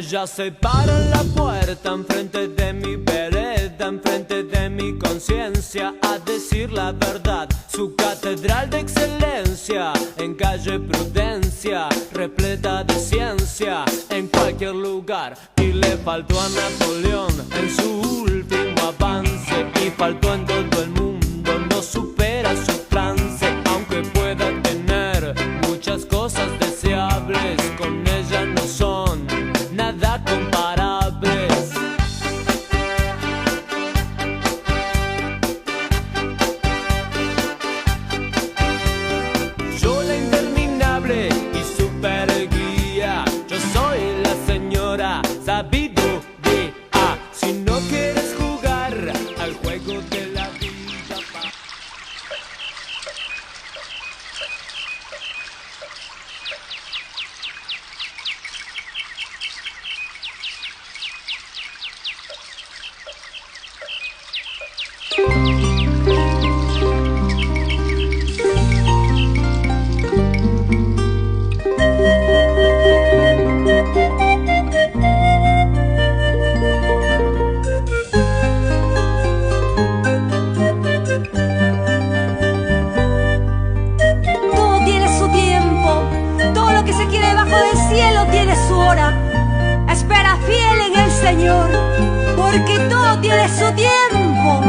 Ella se para en la puerta enfrente de mi vereda, enfrente de mi conciencia, a decir la verdad. Su catedral de excelencia en calle Prudencia, repleta de ciencia en cualquier lugar. Y le faltó a Napoleón en su último avance, y faltó en todo el mundo, no supera su trance. Aunque pueda tener muchas cosas deseables, con ella no son nada comparables. Yo la interminable y super guía, yo soy la señora sabiduría. Si no quieres jugar al juego de la vida, todo tiene su tiempo, todo lo que se quiere debajo del cielo tiene su hora. Espera fiel en el Señor, porque todo tiene su tiempo.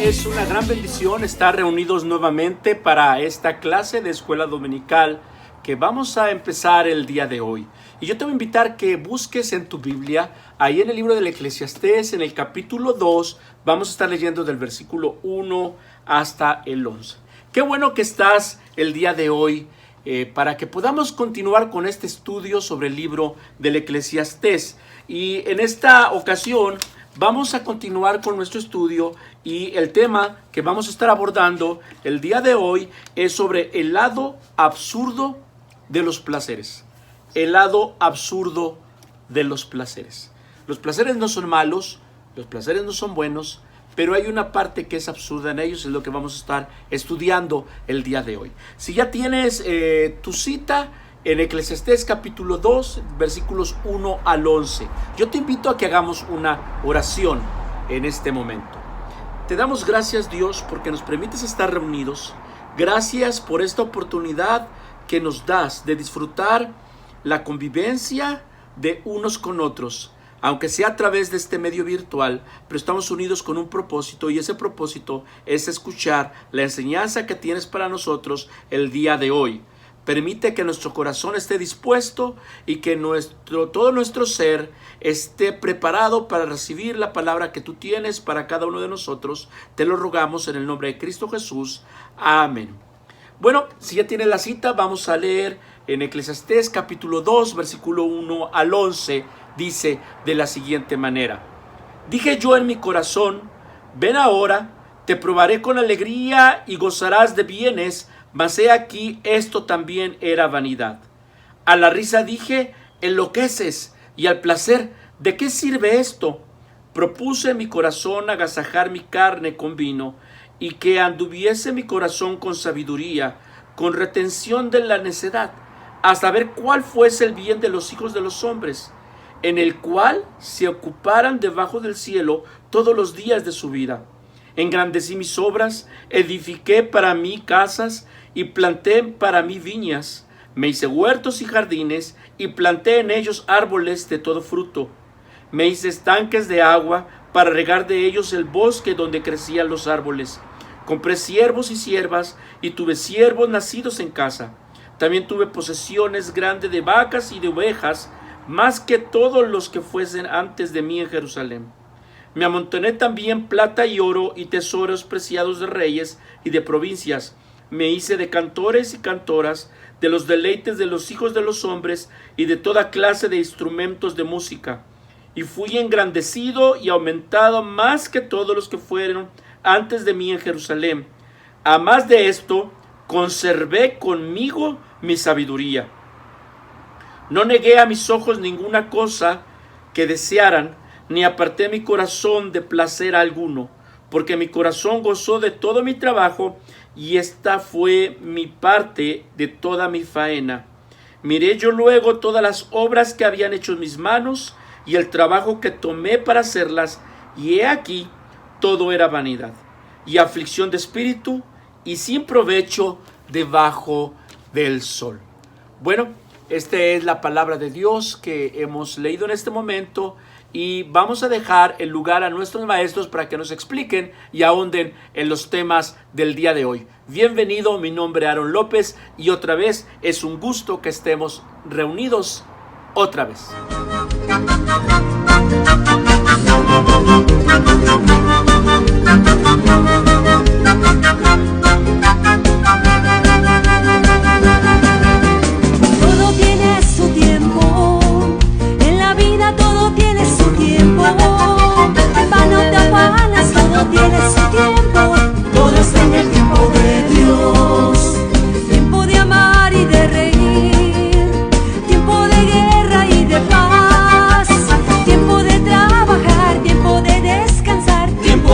Es una gran bendición estar reunidos nuevamente para esta clase de escuela dominical que vamos a empezar el día de hoy. Y yo te voy a invitar que busques en tu Biblia, ahí en el libro del Eclesiastés, en el capítulo 2, vamos a estar leyendo del versículo 1 hasta el 11. Qué bueno que estás el día de hoy para que podamos continuar con este estudio sobre el libro del Eclesiastés. Y en esta ocasión vamos a continuar con nuestro estudio y el tema que vamos a estar abordando el día de hoy es sobre el lado absurdo de los placeres. El lado absurdo de los placeres. Los placeres no son malos, los placeres no son buenos, pero hay una parte que es absurda en ellos, es lo que vamos a estar estudiando el día de hoy. Si ya tienes tu cita en Eclesiastés capítulo 2, versículos 1 al 11, yo te invito a que hagamos una oración en este momento. Te damos gracias, Dios, porque nos permites estar reunidos. Gracias por esta oportunidad que nos das de disfrutar la convivencia de unos con otros, aunque sea a través de este medio virtual, pero estamos unidos con un propósito, y ese propósito es escuchar la enseñanza que tienes para nosotros el día de hoy. Permite que nuestro corazón esté dispuesto y que todo nuestro ser esté preparado para recibir la palabra que tú tienes para cada uno de nosotros. Te lo rogamos en el nombre de Cristo Jesús. Amén. Bueno, si ya tienes la cita, vamos a leer en Eclesiastés capítulo 2, versículo 1 al 11. Dice de la siguiente manera: Dije yo en mi corazón, ven ahora, te probaré con alegría y gozarás de bienes, mas he aquí, esto también era vanidad. A la risa dije, enloqueces, y al placer, ¿de qué sirve esto? Propuse en mi corazón agasajar mi carne con vino, y que anduviese mi corazón con sabiduría, con retención de la necedad, hasta ver cuál fuese el bien de los hijos de los hombres, en el cual se ocuparan debajo del cielo todos los días de su vida. Engrandecí mis obras, edifiqué para mí casas y planté para mí viñas. Me hice huertos y jardines y planté en ellos árboles de todo fruto. Me hice estanques de agua para regar de ellos el bosque donde crecían los árboles. Compré siervos y siervas y tuve siervos nacidos en casa. También tuve posesiones grandes de vacas y de ovejas, más que todos los que fuesen antes de mí en Jerusalén. Me amontoné también plata y oro y tesoros preciados de reyes y de provincias. Me hice de cantores y cantoras, de los deleites de los hijos de los hombres y de toda clase de instrumentos de música. Y fui engrandecido y aumentado más que todos los que fueron antes de mí en Jerusalén. A más de esto, conservé conmigo mi sabiduría. No negué a mis ojos ninguna cosa que desearan, ni aparté mi corazón de placer alguno, porque mi corazón gozó de todo mi trabajo, y esta fue mi parte de toda mi faena. Miré yo luego todas las obras que habían hecho mis manos, y el trabajo que tomé para hacerlas, y he aquí, todo era vanidad, y aflicción de espíritu, y sin provecho debajo del sol. Bueno, esta es la palabra de Dios que hemos leído en este momento, y vamos a dejar el lugar a nuestros maestros para que nos expliquen y ahonden en los temas del día de hoy. Bienvenido, mi nombre es Aaron López, y otra vez es un gusto que estemos reunidos otra vez. Todo tiene su tiempo, en la vida todo tiene su tiempo. En vano te afanas, todo tiene su tiempo. Todo está en el tiempo de Dios. Tiempo de amar y de reír, tiempo de guerra y de paz, tiempo de trabajar, tiempo de descansar, tiempo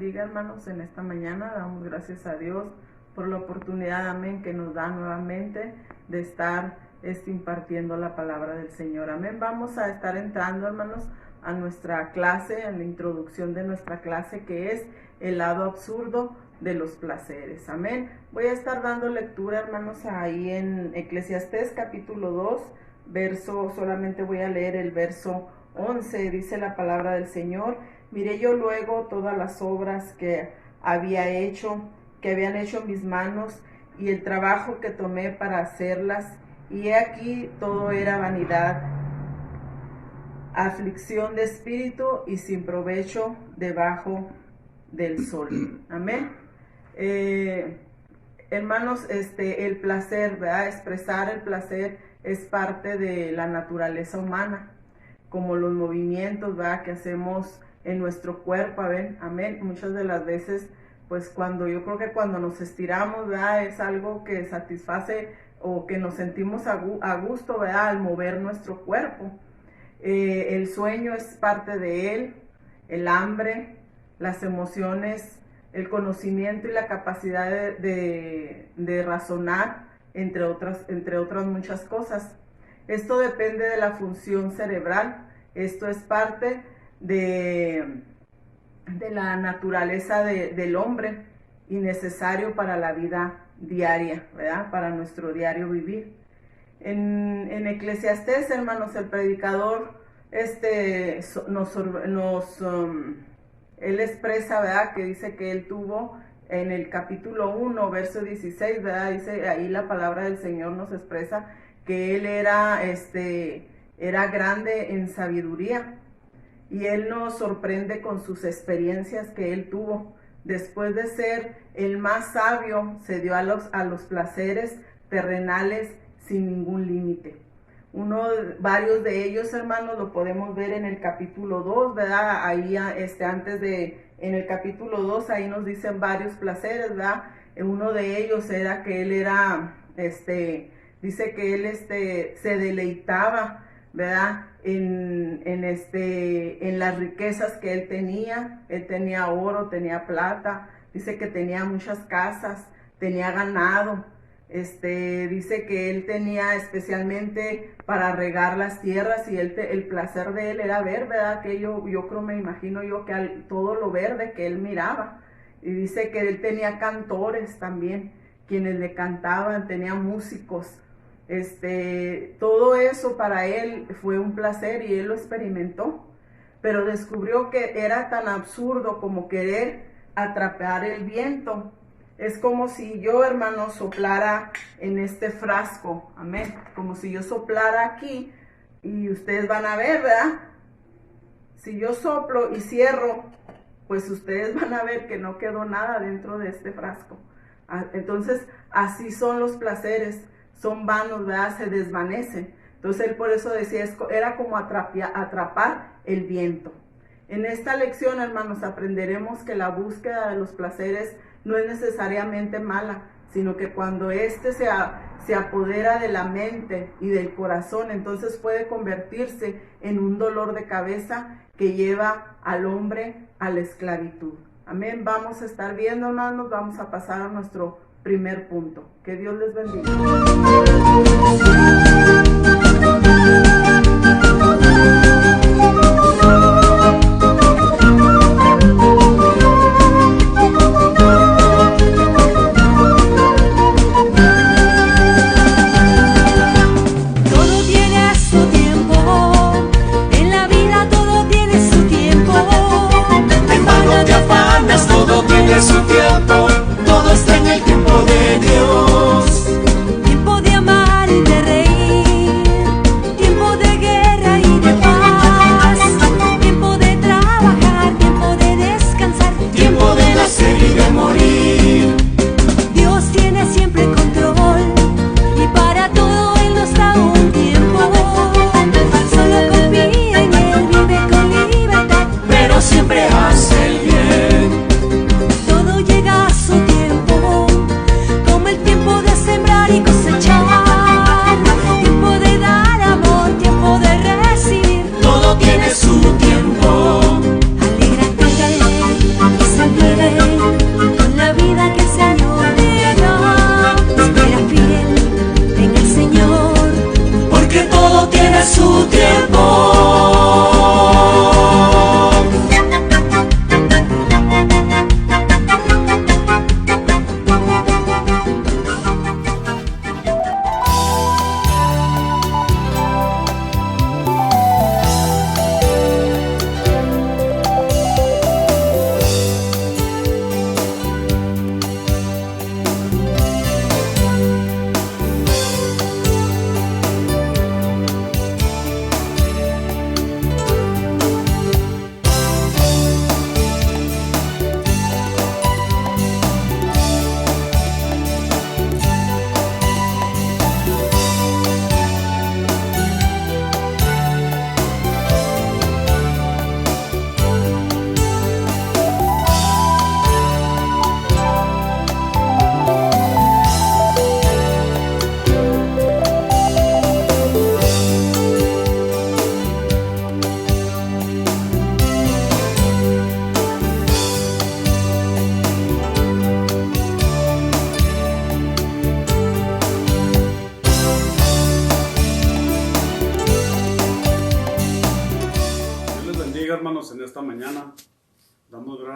bendiga, hermanos, en esta mañana. Damos gracias a Dios por la oportunidad, amén, que nos da nuevamente de estar impartiendo la palabra del Señor. Amén. Vamos a estar entrando, hermanos, a nuestra clase, a la introducción de nuestra clase, que es el lado absurdo de los placeres. Amén. Voy a estar dando lectura, hermanos, ahí en Eclesiastés capítulo 2, solamente voy a leer el verso 11. Dice la palabra del Señor: miré yo luego todas las obras que habían hecho en mis manos, y el trabajo que tomé para hacerlas, y he aquí todo era vanidad, aflicción de espíritu y sin provecho debajo del sol. Amén. Hermanos, el placer, ¿verdad? Expresar el placer es parte de la naturaleza humana, como los movimientos, ¿verdad?, que hacemos en nuestro cuerpo. Amén. Muchas de las veces, pues yo creo que cuando nos estiramos, ¿verdad?, es algo que satisface o que nos sentimos a gusto, ¿verdad?, al mover nuestro cuerpo. El sueño es parte de él, el hambre, las emociones, el conocimiento y la capacidad de razonar, entre otras muchas cosas. Esto depende de la función cerebral. Esto es parte de la naturaleza del hombre y necesario para la vida diaria, ¿verdad?, para nuestro diario vivir. En Eclesiastés, hermanos, el predicador él expresa, ¿verdad?, que dice que él tuvo en el capítulo 1, verso 16, ¿verdad?, dice ahí la palabra del Señor nos expresa que él era grande en sabiduría, y él nos sorprende con sus experiencias que él tuvo. Después de ser el más sabio, se dio a los placeres terrenales sin ningún límite. Varios de ellos, hermanos, lo podemos ver en el capítulo 2, ¿verdad? Ahí, en el capítulo 2, ahí nos dicen varios placeres, ¿verdad? Uno de ellos era que él dice que él se deleitaba, ¿verdad?, en las riquezas que él tenía. Él tenía oro, tenía plata, dice que tenía muchas casas, tenía ganado. Dice que él tenía especialmente para regar las tierras, y el placer de él era ver, ¿verdad?, que yo creo, me imagino yo, que todo lo verde que él miraba. Y dice que él tenía cantores también, quienes le cantaban, tenía músicos. Todo eso para él fue un placer y él lo experimentó, pero descubrió que era tan absurdo como querer atrapar el viento. Es como si yo, hermano, soplara en este frasco, amén, como si yo soplara aquí, y ustedes van a ver, ¿verdad? Si yo soplo y cierro, pues ustedes van a ver que no quedó nada dentro de este frasco. Entonces, así son los placeres, son vanos, ¿verdad?, se desvanecen. Entonces él por eso decía, era como atrapar el viento. En esta lección, hermanos, aprenderemos que la búsqueda de los placeres no es necesariamente mala, sino que cuando se apodera de la mente y del corazón, entonces puede convertirse en un dolor de cabeza que lleva al hombre a la esclavitud. Amén. Vamos a estar viendo, hermanos, vamos a pasar a nuestro primer punto. Que Dios les bendiga. Todo tiene su tiempo, en la vida todo tiene su tiempo. Hermano, te afanas, todo tiene su tiempo, todo está en el tiempo de Dios. Tiempo de amar y de reír,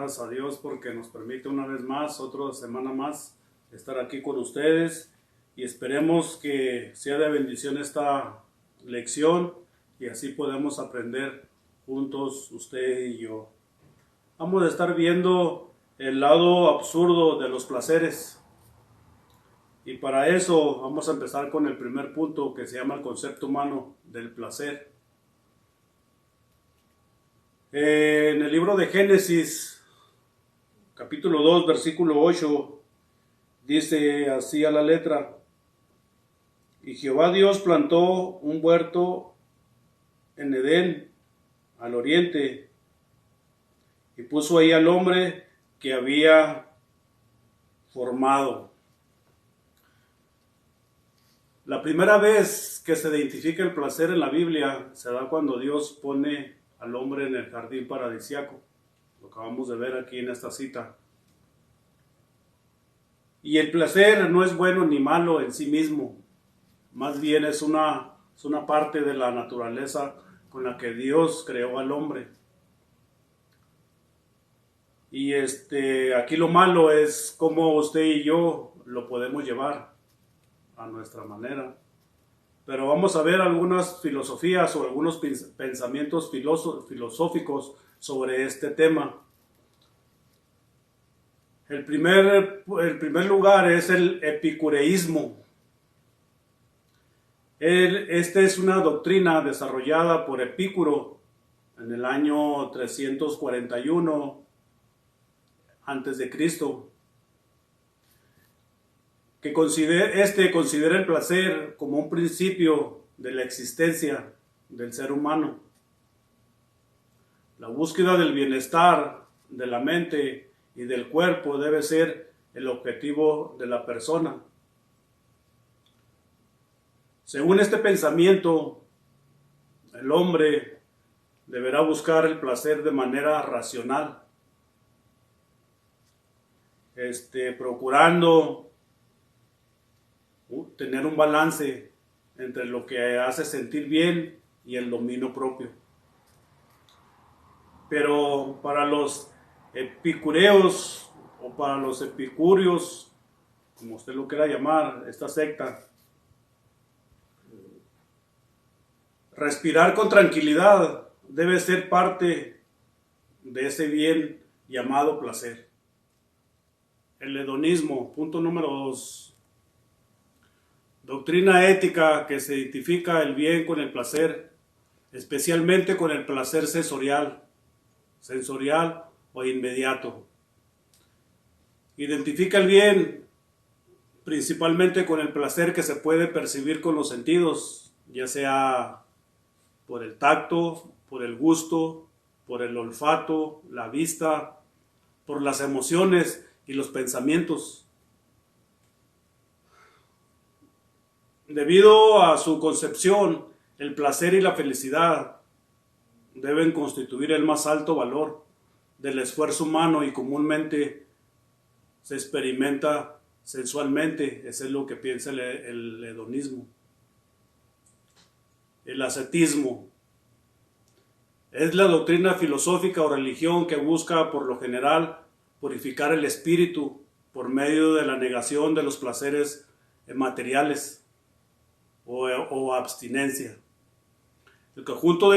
gracias a Dios porque nos permite una vez más, otra semana más, estar aquí con ustedes y esperemos que sea de bendición esta lección y así podemos aprender juntos usted y yo. Vamos a estar viendo el lado absurdo de los placeres y para eso vamos a empezar con el primer punto que se llama el concepto humano del placer. En el libro de Génesis, capítulo 2, versículo 8, dice así a la letra: y Jehová Dios plantó un huerto en Edén, al oriente, y puso ahí al hombre que había formado. La primera vez que se identifica el placer en la Biblia se da cuando Dios pone al hombre en el jardín paradisíaco. Lo acabamos de ver aquí en esta cita. Y el placer no es bueno ni malo en sí mismo. Más bien es una parte de la naturaleza con la que Dios creó al hombre. Y aquí lo malo es cómo usted y yo lo podemos llevar a nuestra manera. Pero vamos a ver algunas filosofías o algunos pensamientos filosóficos sobre este tema. El primer lugar es el epicureísmo. Esta es una doctrina desarrollada por Epicuro en el año 341 antes de Cristo, que considera el placer como un principio de la existencia del ser humano. La búsqueda del bienestar de la mente y del cuerpo debe ser el objetivo de la persona. Según este pensamiento, el hombre deberá buscar el placer de manera racional, procurando tener un balance entre lo que hace sentir bien y el dominio propio. Pero para los epicureos o para los epicúreos, como usted lo quiera llamar, esta secta, respirar con tranquilidad debe ser parte de ese bien llamado placer. El hedonismo, punto número 2. Doctrina ética que se identifica el bien con el placer, especialmente con el placer sensorial o inmediato. Identifica el bien principalmente con el placer que se puede percibir con los sentidos, ya sea por el tacto, por el gusto, por el olfato, la vista, por las emociones y los pensamientos. Debido a su concepción, el placer y la felicidad deben constituir el más alto valor del esfuerzo humano y comúnmente se experimenta sensualmente. Eso es lo que piensa el hedonismo. El ascetismo es la doctrina filosófica o religión que busca por lo general purificar el espíritu por medio de la negación de los placeres materiales o abstinencia. El conjunto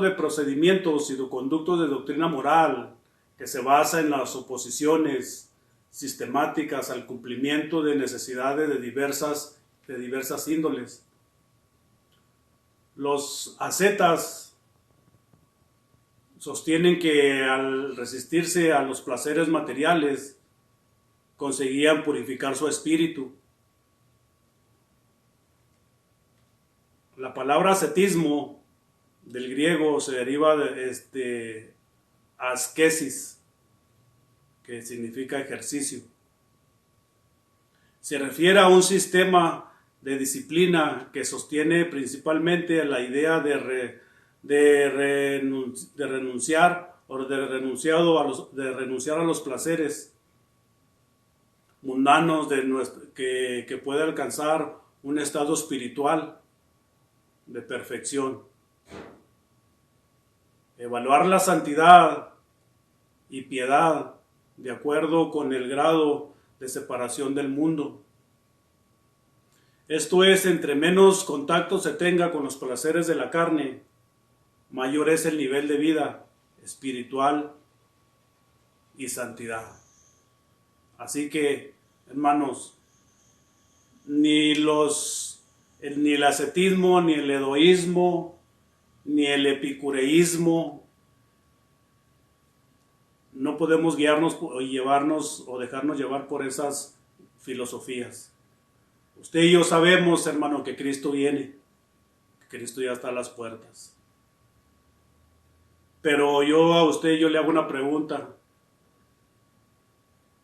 de procedimientos y de conductos de doctrina moral que se basa en las oposiciones sistemáticas al cumplimiento de necesidades de diversas índoles. Los ascetas sostienen que al resistirse a los placeres materiales conseguían purificar su espíritu. La palabra ascetismo del griego se deriva de askesis, que significa ejercicio. Se refiere a un sistema de disciplina que sostiene principalmente la idea de renunciar a los placeres mundanos que puede alcanzar un estado espiritual de perfección. Evaluar la santidad y piedad, de acuerdo con el grado de separación del mundo. Esto es, entre menos contacto se tenga con los placeres de la carne, mayor es el nivel de vida espiritual y santidad. Así que, hermanos, ni el ascetismo, ni el edoísmo, ni el epicureísmo, no podemos guiarnos o dejarnos llevar por esas filosofías. Usted y yo sabemos, hermano, que Cristo viene, que Cristo ya está a las puertas. Pero a usted yo le hago una pregunta.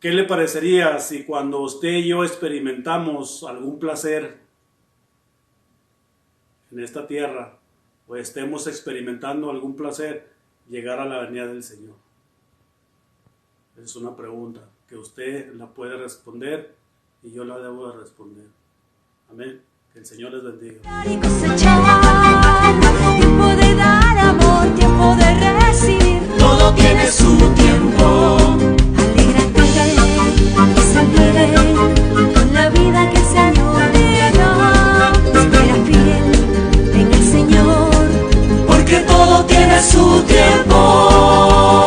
¿Qué le parecería si cuando usted y yo experimentamos algún placer en esta tierra, o estemos experimentando algún placer, llegar a la venida del Señor? Es una pregunta que usted la puede responder y yo la debo de responder. Amén. Que el Señor les bendiga. Y cosechar, tiempo de dar amor, tiempo de recibir. Todo tiene su tiempo. Alégrate y sonríe con la vida que el Señor te da. Espera fiel en el Señor, Porque todo tiene su tiempo.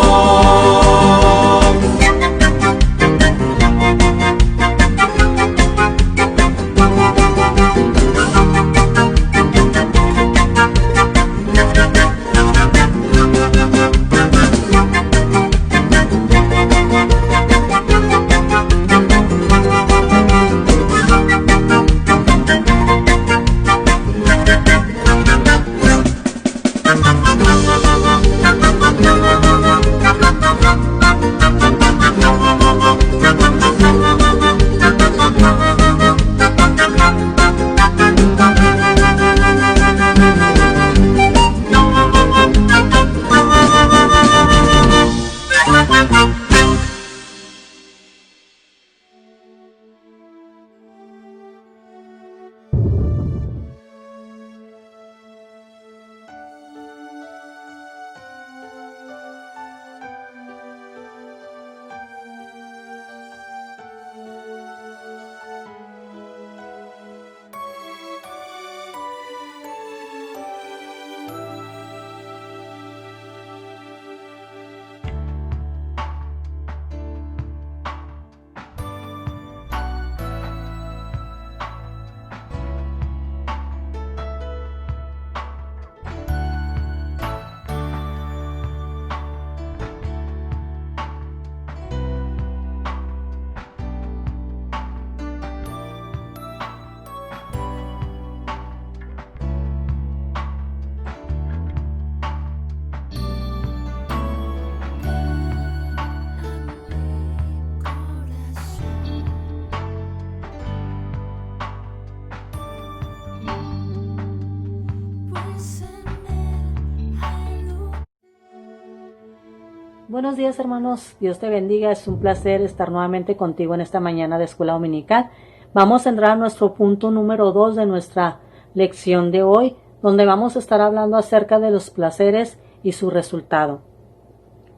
Buenos días, hermanos, Dios te bendiga, es un placer estar nuevamente contigo en esta mañana de escuela dominical. Vamos a entrar a nuestro punto número 2 de nuestra lección de hoy, donde vamos a estar hablando acerca de los placeres y su resultado.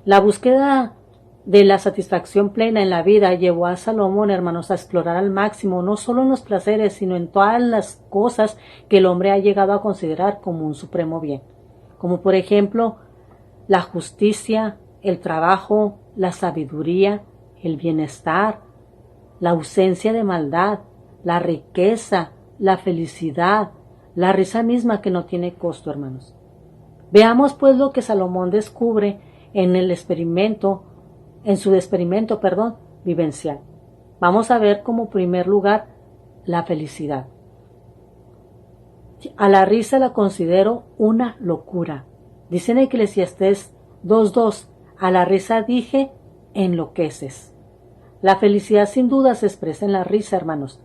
La búsqueda de la satisfacción plena en la vida llevó a Salomón, hermanos, a explorar al máximo, no solo en los placeres, sino en todas las cosas que el hombre ha llegado a considerar como un supremo bien, como por ejemplo la justicia, el trabajo, la sabiduría, el bienestar, la ausencia de maldad, la riqueza, la felicidad, la risa misma que no tiene costo, hermanos. Veamos pues lo que Salomón descubre en su experimento vivencial. Vamos a ver como primer lugar la felicidad. A la risa la considero una locura. Dice en Eclesiastés 2:2, a la risa dije, enloqueces. La felicidad sin duda se expresa en la risa, hermanos.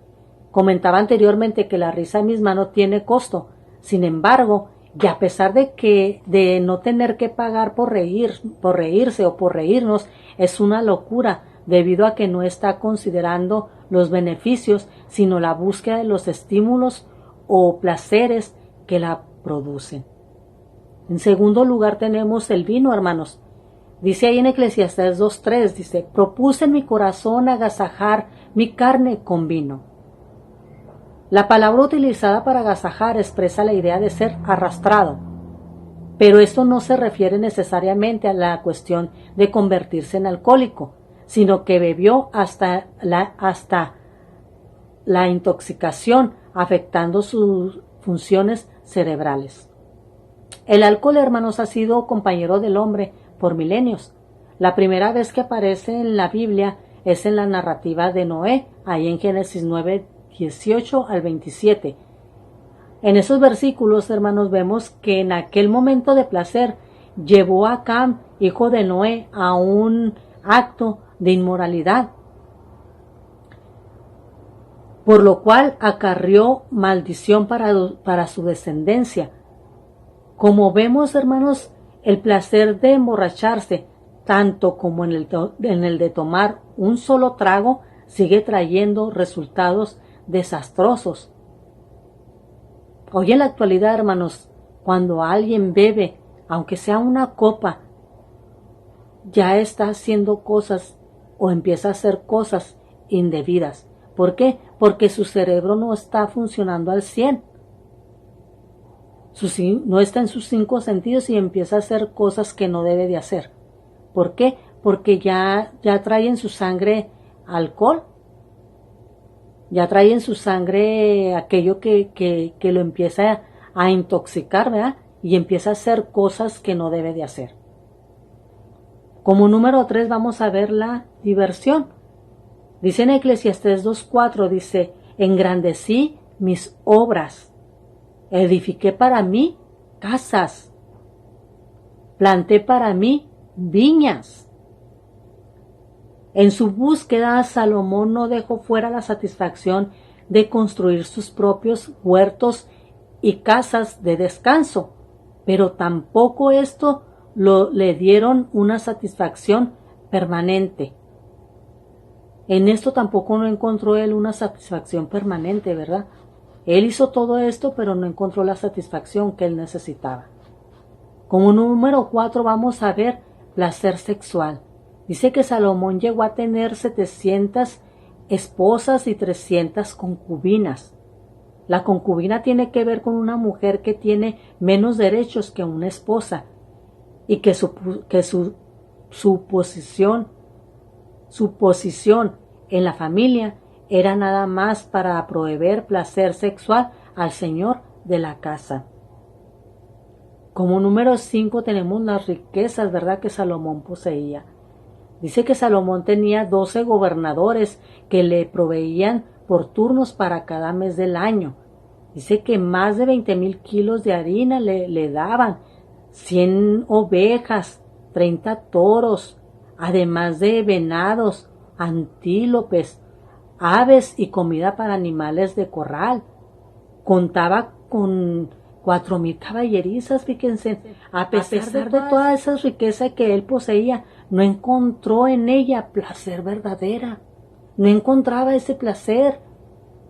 Comentaba anteriormente que la risa misma no tiene costo. Sin embargo, y a pesar de no tener que pagar por reírse o por reírnos, es una locura debido a que no está considerando los beneficios, sino la búsqueda de los estímulos o placeres que la producen. En segundo lugar tenemos el vino, hermanos. Dice ahí en Eclesiastés 2:3, dice, propuse en mi corazón agasajar mi carne con vino. La palabra utilizada para agasajar expresa la idea de ser arrastrado, pero esto no se refiere necesariamente a la cuestión de convertirse en alcohólico, sino que bebió hasta la intoxicación, afectando sus funciones cerebrales. El alcohol, hermanos, ha sido compañero del hombre por milenios. La primera vez que aparece en la Biblia es en la narrativa de Noé, ahí en Génesis 9:18 al 27. En esos versículos, hermanos, vemos que en aquel momento de placer llevó a Cam, hijo de Noé, a un acto de inmoralidad, por lo cual acarrió maldición para su descendencia. Como vemos, hermanos, el placer de emborracharse, tanto como en el de tomar un solo trago, sigue trayendo resultados desastrosos. Hoy en la actualidad, hermanos, cuando alguien bebe, aunque sea una copa, ya está haciendo cosas o empieza a hacer cosas indebidas. ¿Por qué? Porque su cerebro no está funcionando al 100. No está en sus 5 sentidos y empieza a hacer cosas que no debe de hacer. ¿Por qué? Porque ya trae en su sangre alcohol. Ya trae en su sangre aquello que lo empieza a intoxicar, ¿verdad? Y empieza a hacer cosas que no debe de hacer. Como número 3 vamos a ver la diversión. Dice en Eclesiastés 2:4, dice, engrandecí mis obras, edifiqué para mí casas, planté para mí viñas. En su búsqueda, Salomón no dejó fuera la satisfacción de construir sus propios huertos y casas de descanso, pero tampoco esto le dieron una satisfacción permanente. En esto tampoco no encontró él una satisfacción permanente, ¿verdad? Él hizo todo esto, pero no encontró la satisfacción que él necesitaba. Como número 4 vamos a ver placer sexual. Dice que Salomón llegó a tener 700 esposas y 300 concubinas. La concubina tiene que ver con una mujer que tiene menos derechos que una esposa y que su posición en la familia era nada más para proveer placer sexual al señor de la casa. Como número 5 tenemos las riquezas, ¿verdad?, que Salomón poseía. Dice que Salomón tenía 12 gobernadores que le proveían por turnos para cada mes del año. Dice que más de 20,000 kilos de harina le daban, 100 ovejas, 30 toros, además de venados, antílopes, aves y comida para animales de corral. Contaba con 4,000 caballerizas, fíjense. A pesar de toda esa riqueza que él poseía, no encontró en ella placer verdadera. No encontraba ese placer.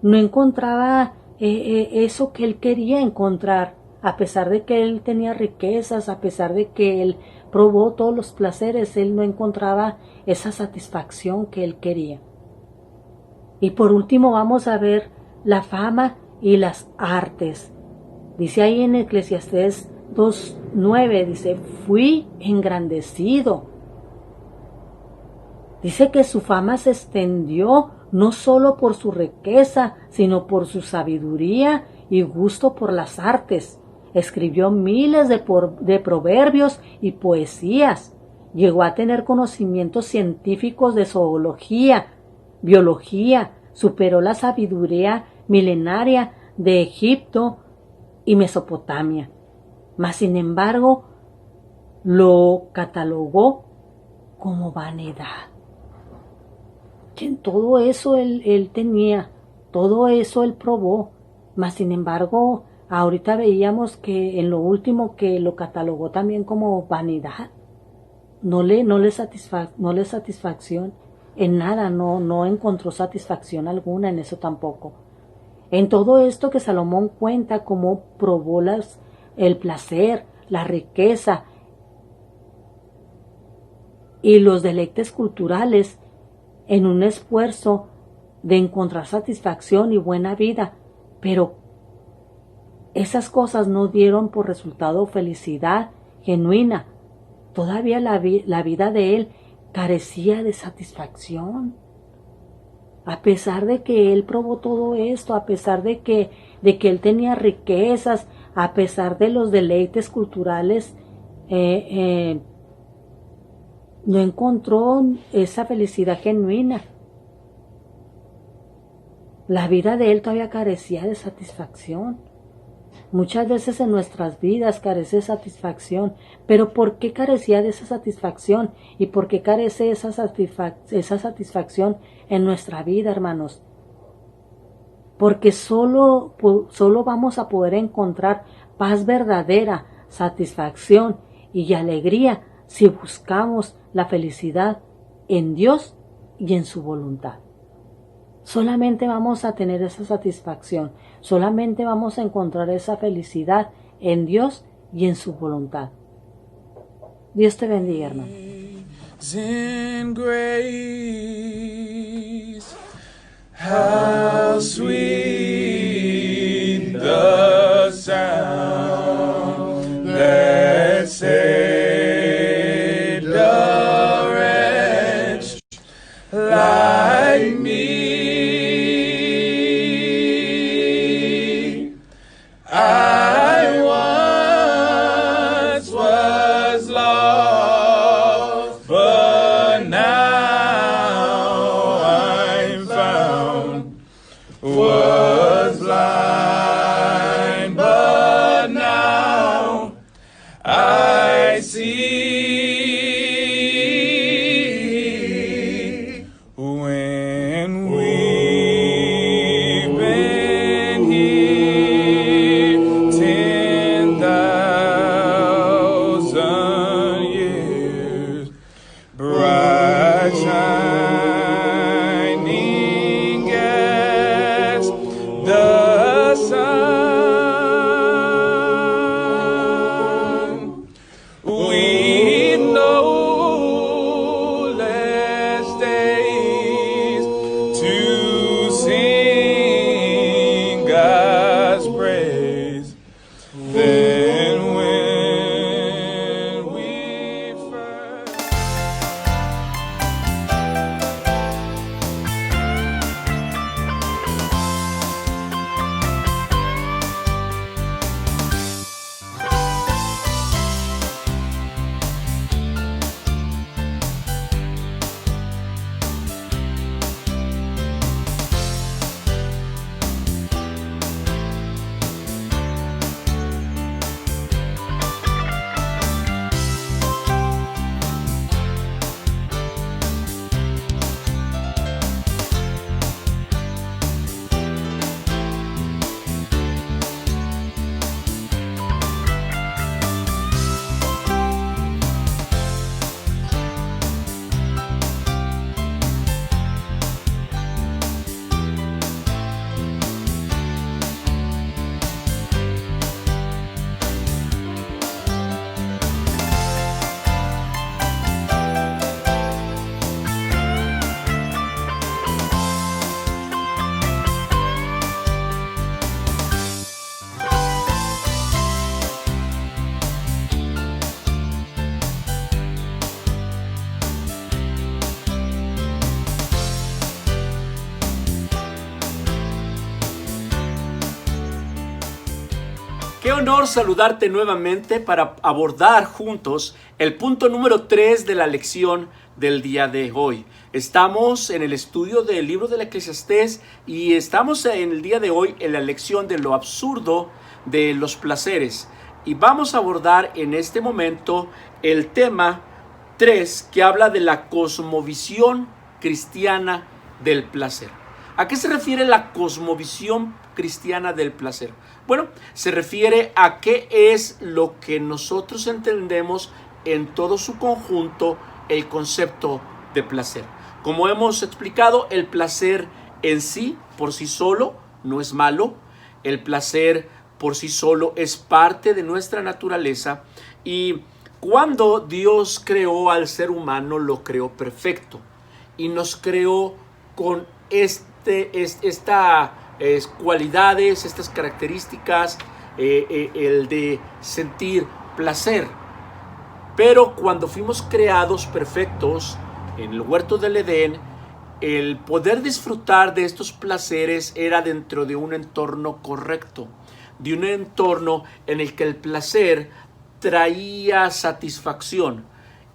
No encontraba eso que él quería encontrar. A pesar de que él tenía riquezas, a pesar de que él probó todos los placeres, él no encontraba esa satisfacción que él quería. Y por último vamos a ver la fama y las artes. Dice ahí en Eclesiastés 2:9, dice, fui engrandecido. Dice que su fama se extendió no solo por su riqueza, sino por su sabiduría y gusto por las artes. Escribió miles de proverbios y poesías. Llegó a tener conocimientos científicos de zoología, biología, superó la sabiduría milenaria de Egipto y Mesopotamia. Mas, sin embargo, lo catalogó como vanidad. Que en todo eso él tenía, todo eso él probó. Mas, sin embargo, ahorita veíamos que en lo último que lo catalogó también como vanidad. No le satisfacción en nada, no encontró satisfacción alguna en eso tampoco. En todo esto que Salomón cuenta cómo probó el placer, la riqueza, y los deleites culturales en un esfuerzo de encontrar satisfacción y buena vida, pero esas cosas no dieron por resultado felicidad genuina. Todavía la vida de él carecía de satisfacción. A pesar de que él probó todo esto, a pesar de que él tenía riquezas, a pesar de los deleites culturales, no encontró esa felicidad genuina. La vida de él todavía carecía de satisfacción. Muchas veces en nuestras vidas carece de satisfacción, pero ¿por qué carecía de esa satisfacción? ¿Y por qué carece esa satisfacción en nuestra vida, hermanos? Porque solo vamos a poder encontrar paz verdadera, satisfacción y alegría si buscamos la felicidad en Dios y en su voluntad. Solamente vamos a tener esa satisfacción, solamente vamos a encontrar esa felicidad en Dios y en su voluntad. Dios te bendiga, hermano. In grace, how sweet the sound that saved a wretch like me. I once was lost, but now I'm found. Was blind, but now I see. When we've been here 10,000 years, bright shining as the sun, we no less days to sing God's praise than when we first. Qué honor saludarte nuevamente para abordar juntos el punto número 3 de la lección del día de hoy. Estamos en el estudio del libro del Eclesiastés y estamos en el día de hoy en la lección de lo absurdo de los placeres. Y vamos a abordar en este momento el tema 3 que habla de la cosmovisión cristiana del placer. ¿A qué se refiere la cosmovisión cristiana del placer? Bueno, se refiere a qué es lo que nosotros entendemos en todo su conjunto el concepto de placer. Como hemos explicado, el placer en sí, por sí solo, no es malo. El placer por sí solo es parte de nuestra naturaleza y Cuando Dios creó al ser humano, lo creó perfecto y nos creó con estas cualidades, estas características, el de sentir placer. Pero cuando fuimos creados perfectos en el huerto del Edén, el poder disfrutar de estos placeres era dentro de un entorno correcto, de un entorno en el que el placer traía satisfacción,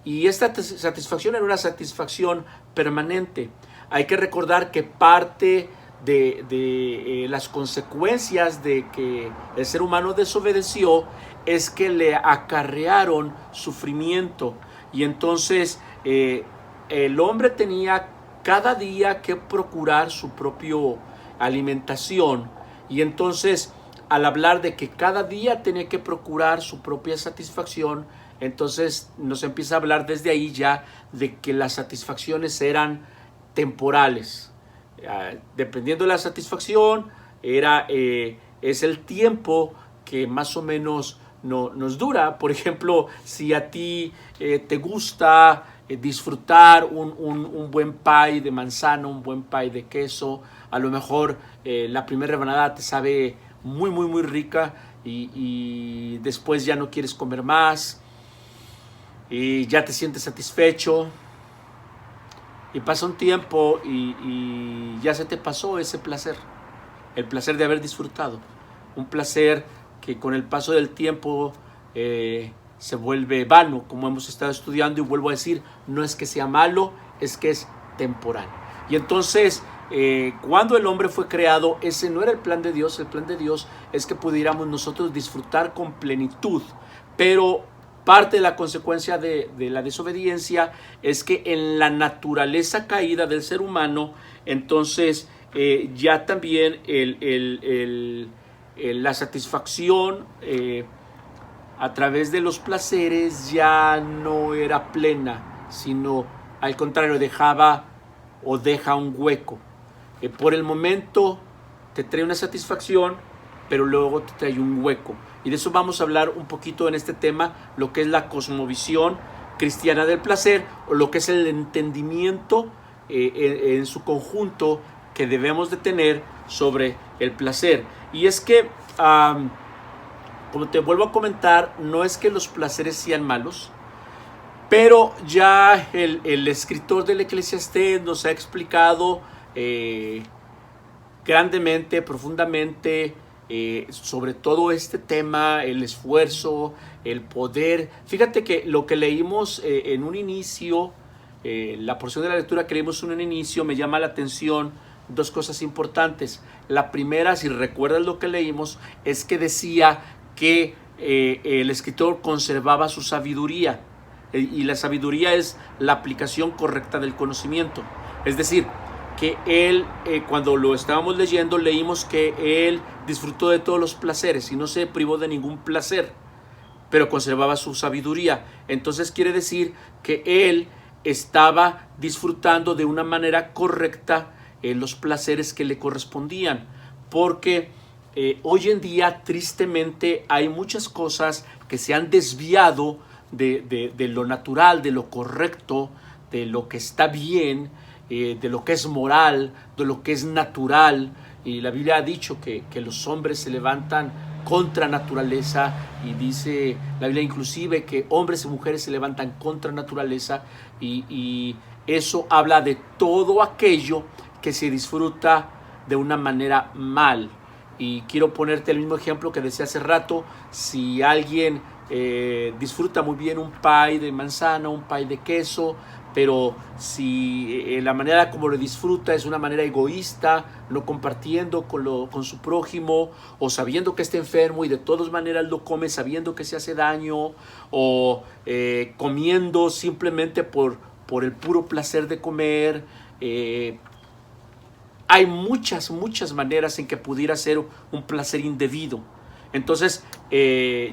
y esta satisfacción era una satisfacción permanente. Hay que recordar que parte de las consecuencias de que el ser humano desobedeció es que le acarrearon sufrimiento, y entonces el hombre tenía cada día que procurar su propia alimentación, y entonces al hablar de que cada día tenía que procurar su propia satisfacción, entonces nos empieza a hablar desde ahí ya de que las satisfacciones eran temporales. Dependiendo de la satisfacción, es el tiempo que más o menos nos dura. Por ejemplo, si a ti te gusta disfrutar un buen pie de manzana, un buen pie de queso, a lo mejor la primera rebanada te sabe muy, muy, muy rica, y después ya no quieres comer más y ya te sientes satisfecho, y pasa un tiempo y ya se te pasó ese placer, el placer de haber disfrutado, un placer que con el paso del tiempo se vuelve vano, como hemos estado estudiando, y vuelvo a decir, no es que sea malo, es que es temporal. Y entonces cuando el hombre fue creado, ese no era el plan de Dios. El plan de Dios es que pudiéramos nosotros disfrutar con plenitud, pero parte de la consecuencia de la desobediencia es que en la naturaleza caída del ser humano, entonces ya también la satisfacción a través de los placeres ya no era plena, sino al contrario, deja un hueco. Por el momento te trae una satisfacción, pero luego te trae un hueco. Y de eso vamos a hablar un poquito en este tema, lo que es la cosmovisión cristiana del placer, o lo que es el entendimiento en su conjunto que debemos de tener sobre el placer. Y es que, como te vuelvo a comentar, no es que los placeres sean malos, pero ya el escritor del Eclesiastés nos ha explicado grandemente, profundamente, sobre todo este tema, el esfuerzo, el poder. Fíjate que lo que leímos en un inicio, la porción de la lectura que leímos en un inicio, me llama la atención dos cosas importantes. La primera, si recuerdas lo que leímos, es que decía que el escritor conservaba su sabiduría, y la sabiduría es la aplicación correcta del conocimiento. Es decir, que él, cuando lo estábamos leyendo, leímos que él disfrutó de todos los placeres y no se privó de ningún placer, pero conservaba su sabiduría. Entonces quiere decir que él estaba disfrutando de una manera correcta los placeres que le correspondían, porque hoy en día tristemente hay muchas cosas que se han desviado de lo natural, de lo correcto, de lo que está bien, de lo que es moral, de lo que es natural. Y la Biblia ha dicho que los hombres se levantan contra naturaleza, y dice la Biblia inclusive que hombres y mujeres se levantan contra naturaleza, y eso habla de todo aquello que se disfruta de una manera mal. Y quiero ponerte el mismo ejemplo que decía hace rato. Si alguien disfruta muy bien un pie de manzana, un pie de queso, pero si la manera como lo disfruta es una manera egoísta, no compartiendo con su prójimo, o sabiendo que está enfermo y de todas maneras lo come sabiendo que se hace daño, o comiendo simplemente por el puro placer de comer, hay muchas maneras en que pudiera ser un placer indebido. Entonces,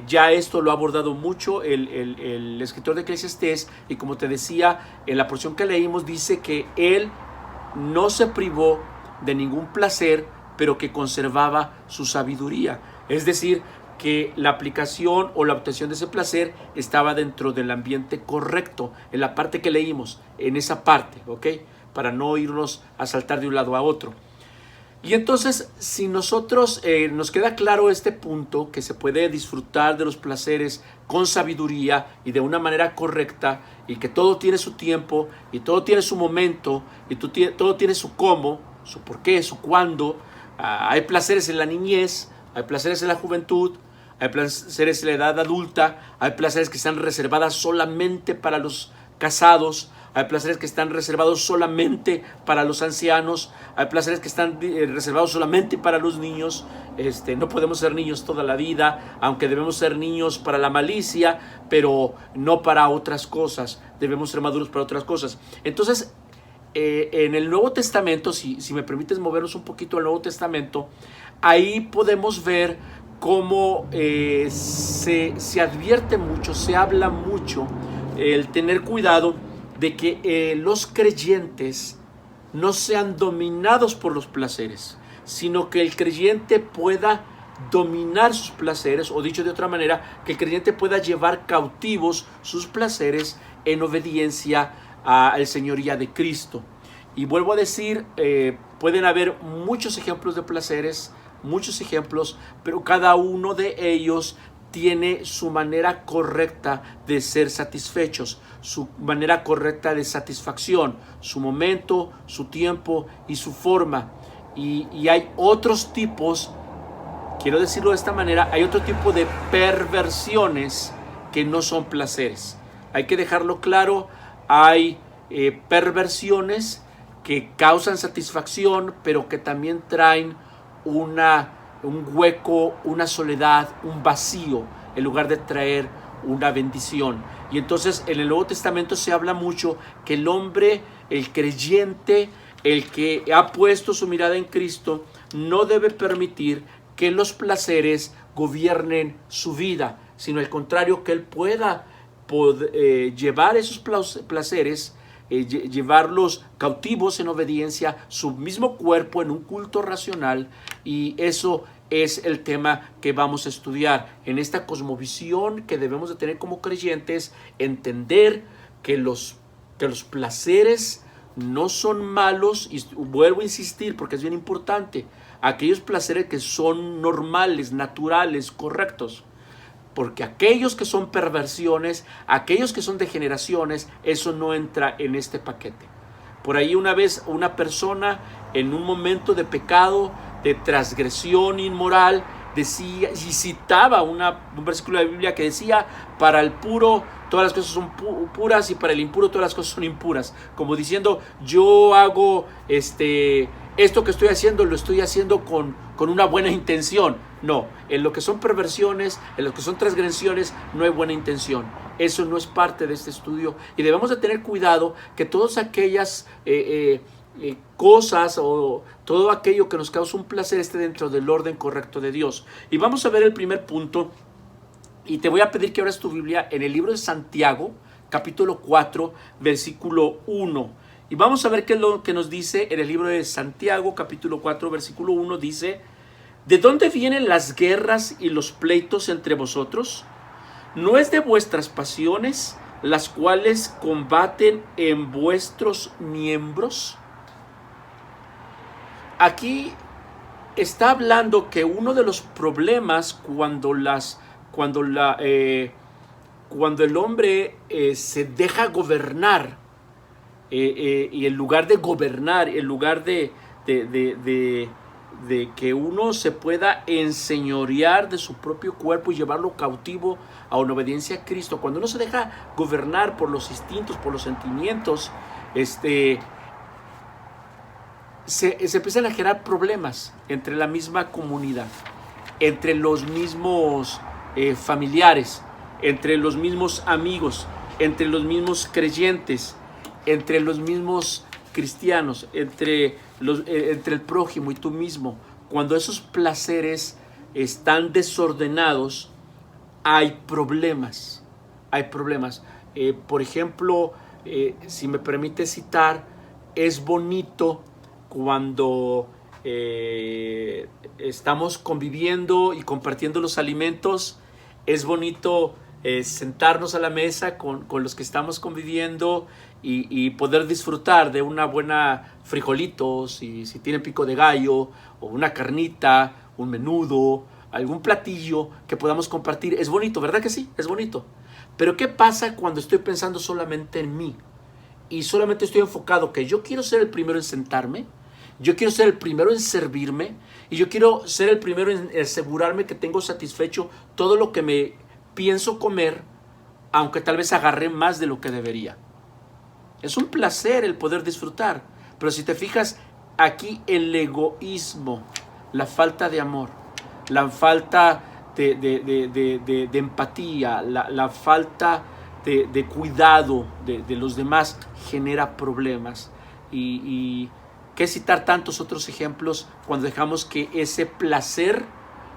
ya esto lo ha abordado mucho el escritor de Eclesiastés, y como te decía, en la porción que leímos dice que él no se privó de ningún placer, pero que conservaba su sabiduría. Es decir, que la aplicación o la obtención de ese placer estaba dentro del ambiente correcto, en la parte que leímos, en esa parte, ¿ok? Para no irnos a saltar de un lado a otro. Y entonces, si nosotros nos queda claro este punto, que se puede disfrutar de los placeres con sabiduría y de una manera correcta, y que todo tiene su tiempo, y todo tiene su momento, y todo tiene su cómo, su por qué, su cuándo. Hay placeres en la niñez, hay placeres en la juventud, hay placeres en la edad adulta, hay placeres que están reservadas solamente para los casados, hay placeres que están reservados solamente para los ancianos, hay placeres que están reservados solamente para los niños. No podemos ser niños toda la vida, aunque debemos ser niños para la malicia, pero no para otras cosas. Debemos ser maduros para otras cosas. Entonces, en el Nuevo Testamento, si me permites movernos un poquito al Nuevo Testamento, ahí podemos ver cómo se advierte mucho, se habla mucho, el tener cuidado de que los creyentes no sean dominados por los placeres, sino que el creyente pueda dominar sus placeres, o dicho de otra manera, que el creyente pueda llevar cautivos sus placeres en obediencia al señoría de Cristo. Y vuelvo a decir, pueden haber muchos ejemplos de placeres, muchos ejemplos, pero cada uno de ellos tiene su manera correcta de ser satisfechos, su manera correcta de satisfacción, su momento, su tiempo y su forma. Y hay otros tipos, quiero decirlo de esta manera, hay otro tipo de perversiones que no son placeres. Hay que dejarlo claro, hay perversiones que causan satisfacción, pero que también traen un hueco, una soledad, un vacío, en lugar de traer una bendición. Y entonces en el Nuevo Testamento se habla mucho que el hombre, el creyente, el que ha puesto su mirada en Cristo, no debe permitir que los placeres gobiernen su vida, sino al contrario, que él pueda llevar esos placeres, llevarlos cautivos en obediencia, su mismo cuerpo en un culto racional. Y eso es el tema que vamos a estudiar en esta cosmovisión que debemos de tener como creyentes, entender que los placeres no son malos, y vuelvo a insistir porque es bien importante, aquellos placeres que son normales, naturales, correctos, porque aquellos que son perversiones, aquellos que son degeneraciones, eso no entra en este paquete. Por ahí una vez una persona en un momento de pecado, de transgresión inmoral, decía y citaba un versículo de la Biblia que decía: para el puro todas las cosas son puras, y para el impuro todas las cosas son impuras, como diciendo, yo hago esto que estoy haciendo, lo estoy haciendo con una buena intención. No, en lo que son perversiones, en lo que son transgresiones, no hay buena intención. Eso no es parte de este estudio, y debemos de tener cuidado que todas aquellas cosas o todo aquello que nos causa un placer esté dentro del orden correcto de Dios. Y vamos a ver el primer punto, y te voy a pedir que abras tu Biblia en el libro de Santiago, capítulo 4, versículo 1. Y vamos a ver qué es lo que nos dice en el libro de Santiago, capítulo 4, versículo 1. Dice: ¿de dónde vienen las guerras y los pleitos entre vosotros? ¿No es de vuestras pasiones, las cuales combaten en vuestros miembros? Aquí está hablando que uno de los problemas cuando el hombre se deja gobernar, y en lugar de gobernar, en lugar de que uno se pueda enseñorear de su propio cuerpo y llevarlo cautivo a una obediencia a Cristo, cuando uno se deja gobernar por los instintos, por los sentimientos, se empiezan a generar problemas entre la misma comunidad, entre los mismos familiares, entre los mismos amigos, entre los mismos creyentes, entre los mismos cristianos, entre el prójimo y tú mismo. Cuando esos placeres están desordenados, hay problemas. Por ejemplo, si me permite citar, es bonito cuando estamos conviviendo y compartiendo los alimentos, es bonito sentarnos a la mesa con los que estamos conviviendo y poder disfrutar de una buena frijolitos, y si tienen pico de gallo, o una carnita, un menudo, algún platillo que podamos compartir. Es bonito, ¿verdad que sí? Es bonito. Pero ¿qué pasa cuando estoy pensando solamente en mí? Y solamente estoy enfocado que yo quiero ser el primero en sentarme, yo quiero ser el primero en servirme, y yo quiero ser el primero en asegurarme que tengo satisfecho todo lo que me pienso comer, aunque tal vez agarré más de lo que debería. Es un placer el poder disfrutar, pero si te fijas, aquí el egoísmo, la falta de amor, la falta de empatía, la falta de cuidado de los demás genera problemas. Y qué citar tantos otros ejemplos cuando dejamos que ese placer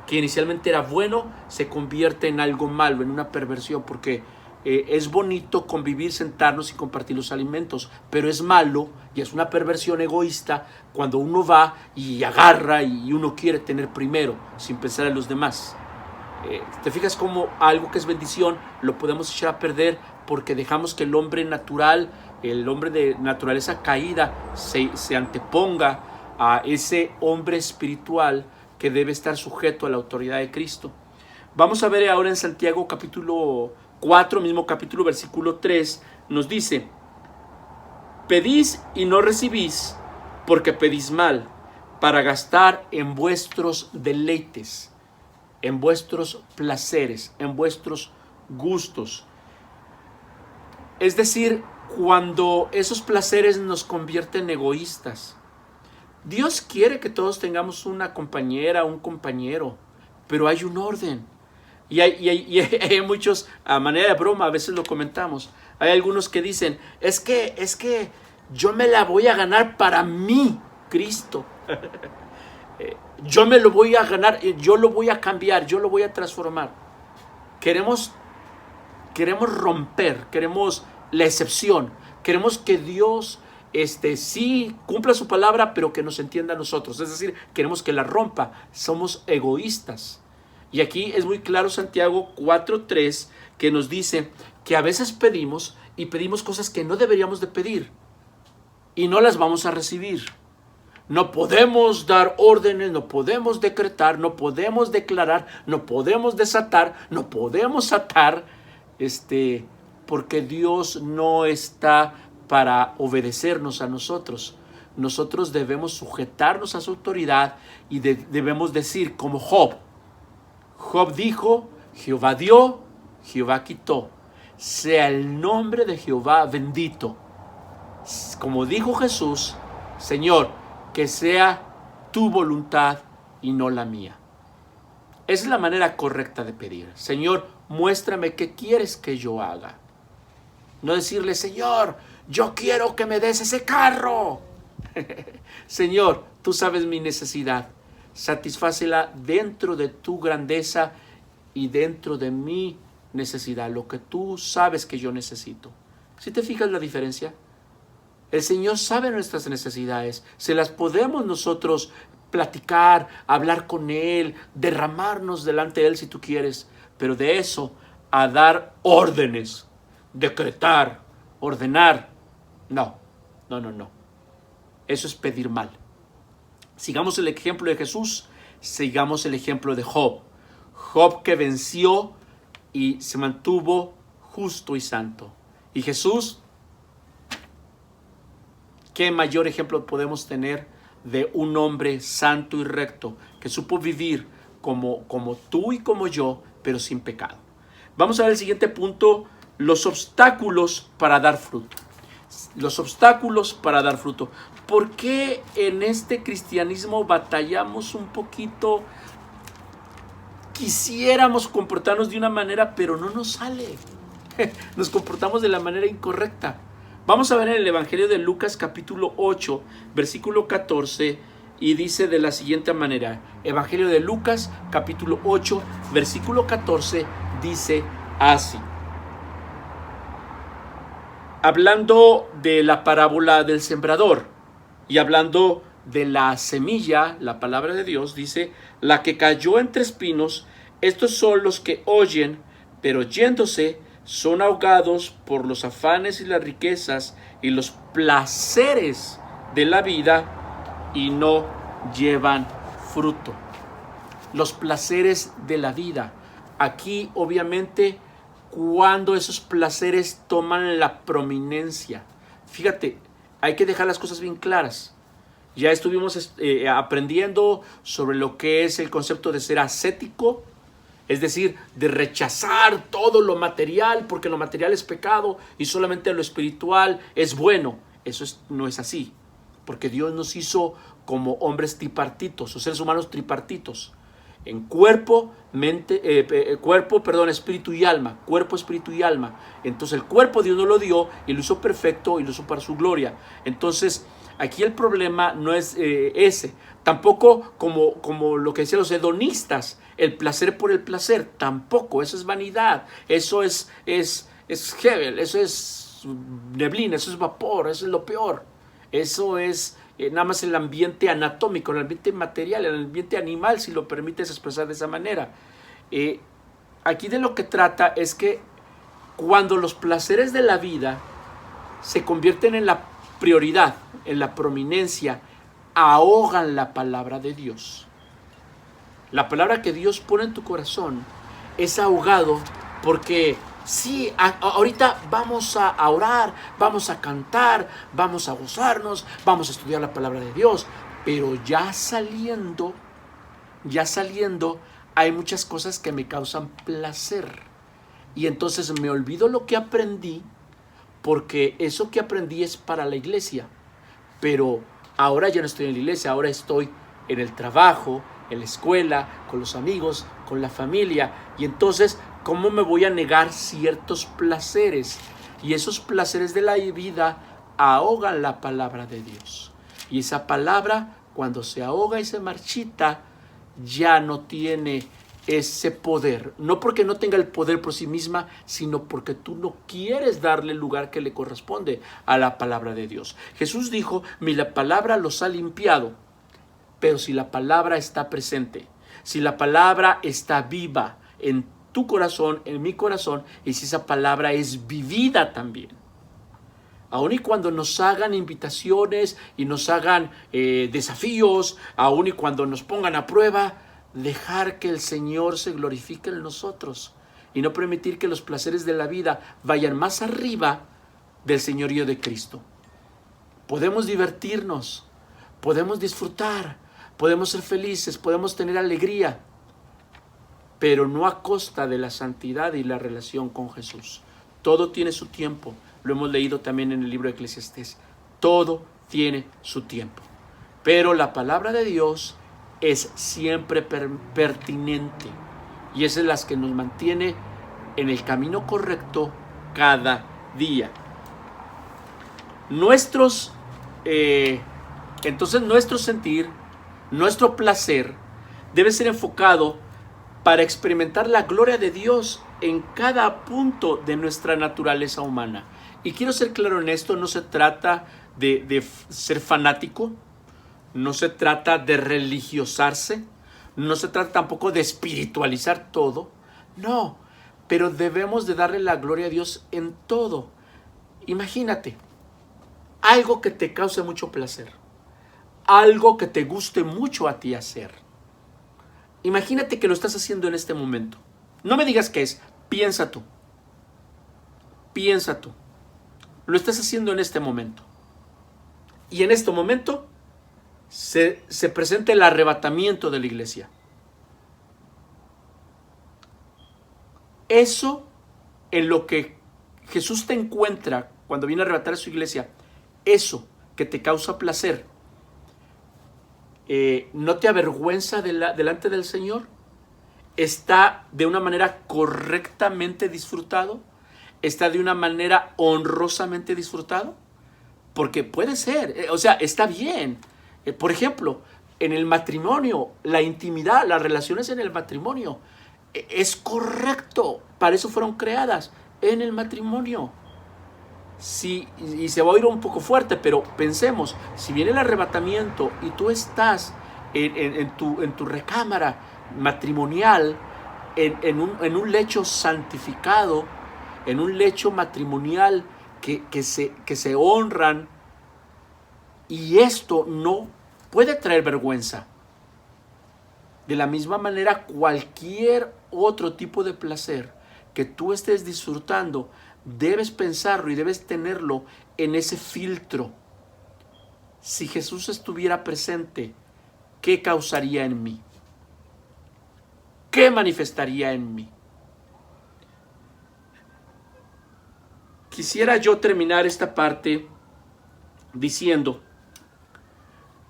que inicialmente era bueno se convierte en algo malo, en una perversión, porque es bonito convivir, sentarnos y compartir los alimentos, pero es malo y es una perversión egoísta cuando uno va y agarra y uno quiere tener primero sin pensar en los demás. Te fijas cómo algo que es bendición lo podemos echar a perder porque dejamos que el hombre natural, el hombre de naturaleza caída, se anteponga a ese hombre espiritual que debe estar sujeto a la autoridad de Cristo. Vamos a ver ahora en Santiago capítulo 4, mismo capítulo, versículo 3, nos dice: pedís y no recibís, porque pedís mal, para gastar en vuestros deleites, en vuestros placeres, en vuestros gustos. Es decir, cuando esos placeres nos convierten en egoístas. Dios quiere que todos tengamos una compañera, un compañero, pero hay un orden. Y hay muchos, a manera de broma, a veces lo comentamos. Hay algunos que dicen, es que yo me la voy a ganar para mí, Cristo. Yo me lo voy a ganar, yo lo voy a cambiar, yo lo voy a transformar. Queremos romper, queremos la excepción. Queremos que Dios sí cumpla su palabra, pero que nos entienda a nosotros. Es decir, queremos que la rompa. Somos egoístas. Y aquí es muy claro Santiago 4:3, que nos dice que a veces pedimos cosas que no deberíamos de pedir y no las vamos a recibir. No podemos dar órdenes, no podemos decretar, no podemos declarar, no podemos desatar, no podemos atar, porque Dios no está para obedecernos a nosotros. Nosotros debemos sujetarnos a su autoridad y debemos decir como Job. Job dijo, Jehová dio, Jehová quitó. Sea el nombre de Jehová bendito. Como dijo Jesús, Señor, que sea tu voluntad y no la mía. Esa es la manera correcta de pedir. Señor, muéstrame qué quieres que yo haga. No decirle, Señor, yo quiero que me des ese carro. Señor, tú sabes mi necesidad. Satisfácela dentro de tu grandeza y dentro de mi necesidad, lo que tú sabes que yo necesito. ¿Sí te fijas la diferencia? El Señor sabe nuestras necesidades. Se las podemos nosotros platicar, hablar con Él, derramarnos delante de Él si tú quieres. Pero de eso a dar órdenes, decretar, ordenar, no. Eso es pedir mal. Sigamos el ejemplo de Jesús, sigamos el ejemplo de Job. Job que venció y se mantuvo justo y santo. Y Jesús, ¿qué mayor ejemplo podemos tener de un hombre santo y recto que supo vivir como tú y como yo, pero sin pecado? Vamos a ver el siguiente punto, los obstáculos para dar fruto. Los obstáculos para dar fruto. ¿Por qué en este cristianismo batallamos un poquito? Quisiéramos comportarnos de una manera, pero no nos sale. Nos comportamos de la manera incorrecta. Vamos a ver en el Evangelio de Lucas capítulo 8, versículo 14, y dice de la siguiente manera. Evangelio de Lucas capítulo 8, versículo 14, dice así. Hablando de la parábola del sembrador y hablando de la semilla, la palabra de Dios, dice, la que cayó entre espinos, estos son los que oyen, pero yéndose son ahogados por los afanes y las riquezas y los placeres de la vida y no llevan fruto. Los placeres de la vida. Aquí, obviamente, cuando esos placeres toman la prominencia. Fíjate, hay que dejar las cosas bien claras. Ya estuvimos aprendiendo sobre lo que es el concepto de ser ascético, es decir, de rechazar todo lo material, porque lo material es pecado y solamente lo espiritual es bueno. Eso no es así, porque Dios nos hizo como hombres tripartitos, o seres humanos tripartitos, en cuerpo, espíritu y alma, cuerpo, espíritu y alma. Entonces el cuerpo Dios nos lo dio y lo hizo perfecto y lo hizo para su gloria. Entonces aquí el problema no es ese, tampoco como lo que decían los hedonistas, el placer por el placer, tampoco, eso es vanidad, eso es Hebel, eso es neblina, eso es vapor, eso es lo peor, eso es nada más el ambiente anatómico, el ambiente material, el ambiente animal, si lo permites expresar de esa manera. Aquí de lo que trata es que cuando los placeres de la vida se convierten en la prioridad, en la prominencia, ahogan la palabra de Dios. La palabra que Dios pone en tu corazón es ahogado porque sí, ahorita vamos a orar, vamos a cantar, vamos a gozarnos, vamos a estudiar la palabra de Dios, pero ya saliendo, hay muchas cosas que me causan placer. Y entonces me olvido lo que aprendí, porque eso que aprendí es para la iglesia. Pero ahora ya no estoy en la iglesia, ahora estoy en el trabajo, en la escuela, con los amigos, con la familia. Y entonces, ¿cómo me voy a negar ciertos placeres? Y esos placeres de la vida ahogan la palabra de Dios. Y esa palabra, cuando se ahoga y se marchita, ya no tiene ese poder. No porque no tenga el poder por sí misma, sino porque tú no quieres darle el lugar que le corresponde a la palabra de Dios. Jesús dijo, la palabra los ha limpiado. Pero si la palabra está presente, si la palabra está viva en tu corazón, en mi corazón, y si esa palabra es vivida también, aun y cuando nos hagan invitaciones y nos hagan desafíos, aun y cuando nos pongan a prueba, dejar que el Señor se glorifique en nosotros y no permitir que los placeres de la vida vayan más arriba del señorío de Cristo. Podemos divertirnos, podemos disfrutar, podemos ser felices, podemos tener alegría, pero no a costa de la santidad y la relación con Jesús. Todo tiene su tiempo. Lo hemos leído también en el libro de Eclesiastés. Todo tiene su tiempo. Pero la palabra de Dios es siempre pertinente. Y es la que nos mantiene en el camino correcto cada día. Entonces nuestro sentir, nuestro placer debe ser enfocado para experimentar la gloria de Dios en cada punto de nuestra naturaleza humana. Y quiero ser claro en esto, no se trata de ser fanático, no se trata de religiosarse, no se trata tampoco de espiritualizar todo, no, pero debemos de darle la gloria a Dios en todo. Imagínate, algo que te cause mucho placer, algo que te guste mucho a ti hacer. Imagínate que lo estás haciendo en este momento. No me digas qué es, piensa tú. Piensa tú. Lo estás haciendo en este momento. Y en este momento se presenta el arrebatamiento de la iglesia. Eso en lo que Jesús te encuentra cuando viene a arrebatar a su iglesia, eso que te causa placer, ¿no te avergüenza delante del Señor? ¿Está de una manera correctamente disfrutado? ¿Está de una manera honrosamente disfrutado? Porque puede ser, está bien. Por ejemplo, en el matrimonio, la intimidad, las relaciones en el matrimonio, es correcto. Para eso fueron creadas, en el matrimonio. y se va a oír un poco fuerte, pero pensemos, si viene el arrebatamiento y tú estás en tu recámara matrimonial, en un lecho santificado, en un lecho matrimonial que se honran, y esto no puede traer vergüenza. De la misma manera, cualquier otro tipo de placer que tú estés disfrutando, debes pensarlo y debes tenerlo en ese filtro. Si Jesús estuviera presente, ¿qué causaría en mí? ¿Qué manifestaría en mí? Quisiera yo terminar esta parte diciendo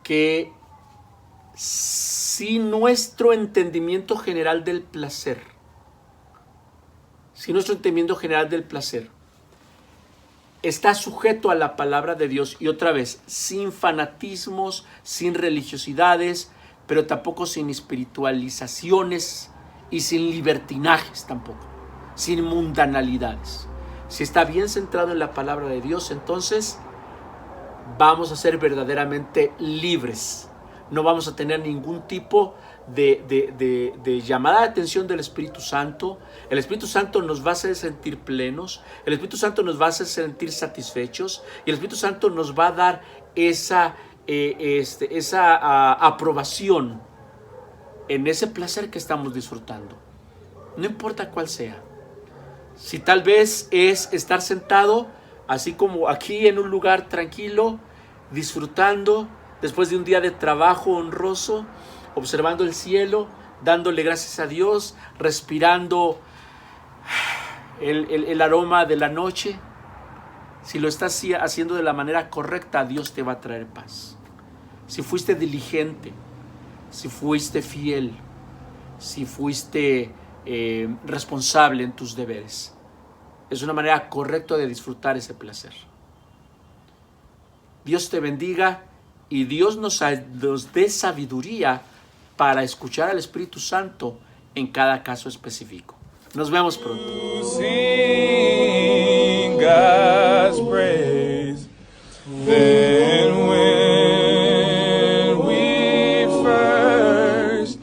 que si nuestro entendimiento general del placer, está sujeto a la palabra de Dios, y otra vez, sin fanatismos, sin religiosidades, pero tampoco sin espiritualizaciones y sin libertinajes tampoco, sin mundanalidades. Si está bien centrado en la palabra de Dios, entonces vamos a ser verdaderamente libres. No vamos a tener ningún tipo de llamada de atención del Espíritu Santo. El Espíritu Santo nos va a hacer sentir plenos. El Espíritu Santo nos va a hacer sentir satisfechos. Y el Espíritu Santo nos va a dar esa aprobación en ese placer que estamos disfrutando. No importa cuál sea. Si tal vez es estar sentado, así como aquí en un lugar tranquilo, disfrutando, después de un día de trabajo honroso, observando el cielo, dándole gracias a Dios, respirando el aroma de la noche. Si lo estás haciendo de la manera correcta, Dios te va a traer paz. Si fuiste diligente, si fuiste fiel, si fuiste responsable en tus deberes, es una manera correcta de disfrutar ese placer. Dios te bendiga y Dios nos dé sabiduría para escuchar al Espíritu Santo en cada caso específico. Nos vemos pronto. Sing God's praise. Then when we first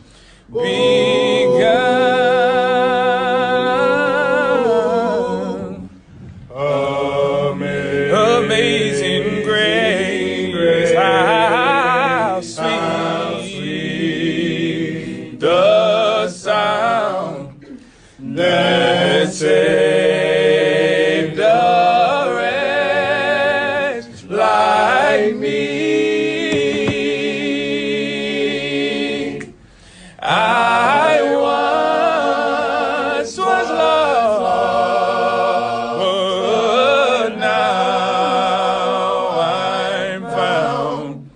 begun, amazing grace, how sweet the sound that saved a wretch like me. I once was lost, but now I'm found.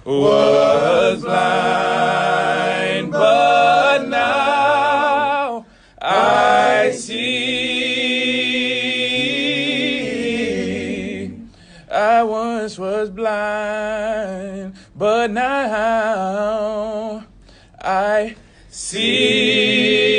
Was blind, but now I see. I once was blind, but now I see.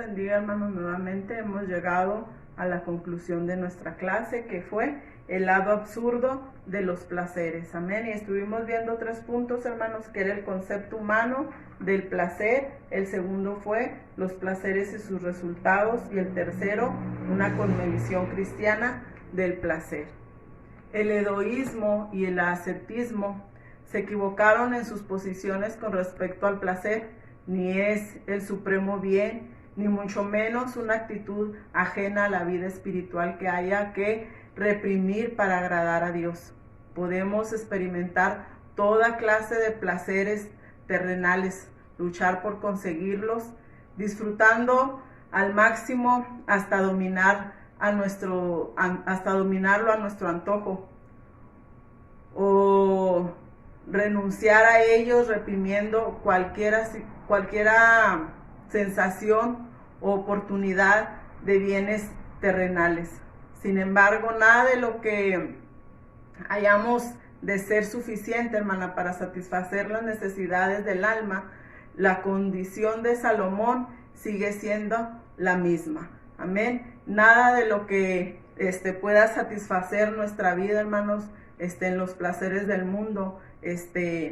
bendiga, hermanos. Nuevamente hemos llegado a la conclusión de nuestra clase, que fue el lado absurdo de los placeres. Amén. Y estuvimos viendo 3 puntos, hermanos, que era el concepto humano del placer. El segundo fue los placeres y sus resultados. Y el tercero, una cosmovisión cristiana del placer. El egoísmo y el ascetismo se equivocaron en sus posiciones con respecto al placer. Ni es el supremo bien, ni mucho menos una actitud ajena a la vida espiritual que haya que reprimir para agradar a Dios. Podemos experimentar toda clase de placeres terrenales, luchar por conseguirlos, disfrutando al máximo hasta dominarlo a nuestro antojo, o renunciar a ellos reprimiendo cualquiera sensación o oportunidad de bienes terrenales. Sin embargo, nada de lo que hayamos de ser suficiente, hermana, para satisfacer las necesidades del alma. La condición de Salomón sigue siendo la misma. Amén. Nada de lo que pueda satisfacer nuestra vida, hermanos, en los placeres del mundo,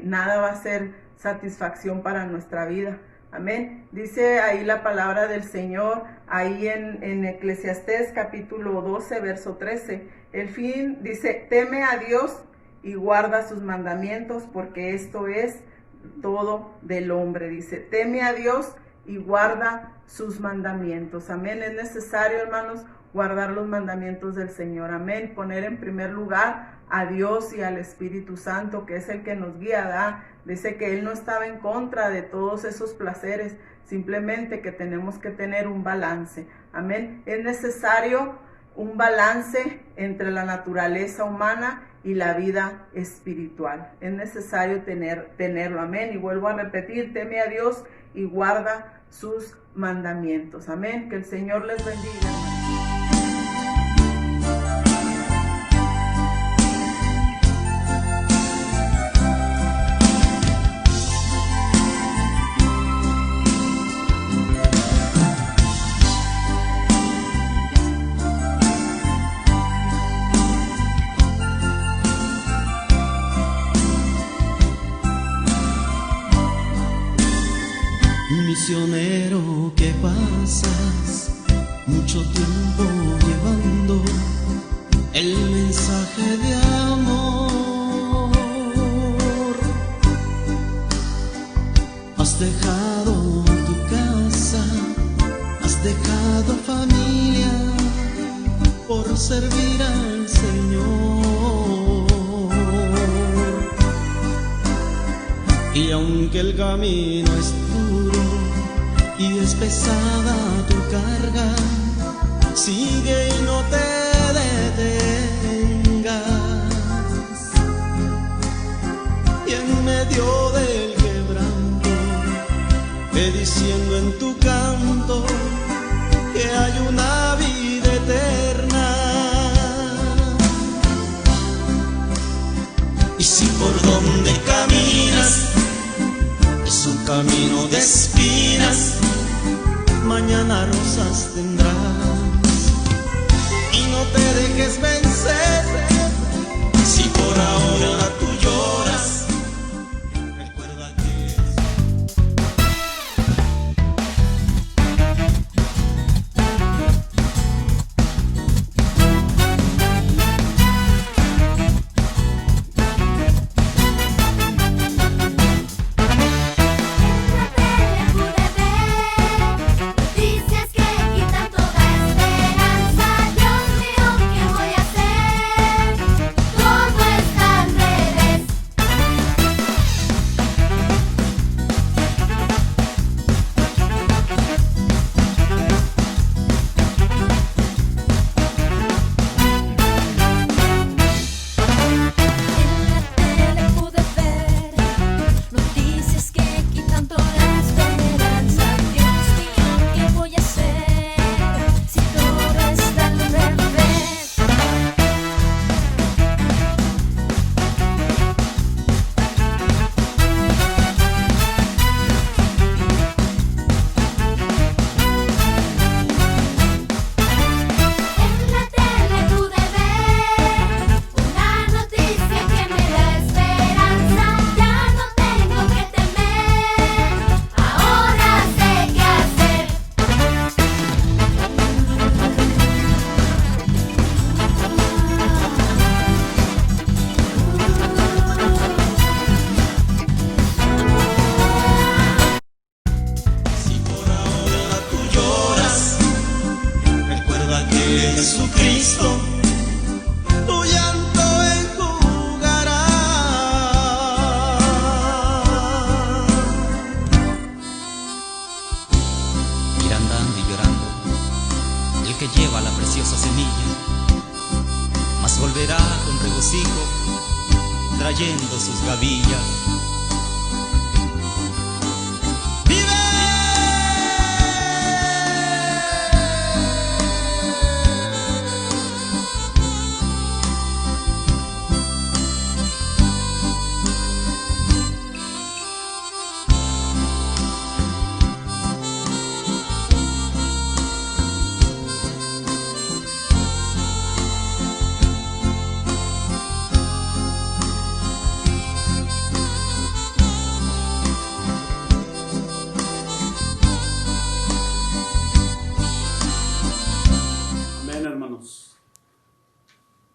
nada va a ser satisfacción para nuestra vida. Amén. Dice ahí la palabra del Señor, ahí en Eclesiastés capítulo 12, verso 13. El fin dice: teme a Dios y guarda sus mandamientos, porque esto es todo del hombre. Dice, teme a Dios y guarda sus mandamientos. Amén. Es necesario, hermanos, guardar los mandamientos del Señor. Amén. Poner en primer lugar a Dios y al Espíritu Santo, que es el que nos guía, ¿verdad? Dice que Él no estaba en contra de todos esos placeres, simplemente que tenemos que tener un balance. Amén. Es necesario un balance entre la naturaleza humana y la vida espiritual. Es necesario tenerlo. Amén. Y vuelvo a repetir, teme a Dios y guarda sus mandamientos. Amén. Que el Señor les bendiga. Misionero que pasas mucho tiempo llevando el mensaje de amor. Has dejado tu casa, has dejado familia por servir al Señor. Y aunque el camino es duro y es pesada tu carga, sigue y no te detengas. Y en medio del quebranto, ve diciendo en tu canto que hay una vida eterna. Y si por donde caminas es un camino de espinas, mañana rosas tendrás. Y no te dejes vencer, si por ahora tú lloras, recuerda que dices que quitan toda esperanza. Dios mío, ¿qué voy a hacer? Todo es tan real. Jesucristo tu llanto enjugará. Ir andando y llorando el que lleva la preciosa semilla, mas volverá con regocijo trayendo sus gavillas.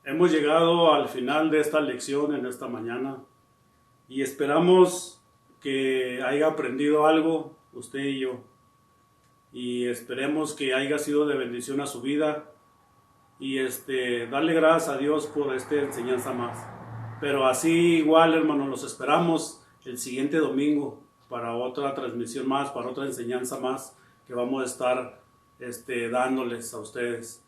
Hemos llegado al final de esta lección en esta mañana y esperamos que haya aprendido algo usted y yo, y esperemos que haya sido de bendición a su vida y darle gracias a Dios por esta enseñanza más. Pero así igual, hermanos, los esperamos el siguiente domingo para otra transmisión más, para otra enseñanza más que vamos a estar dándoles a ustedes.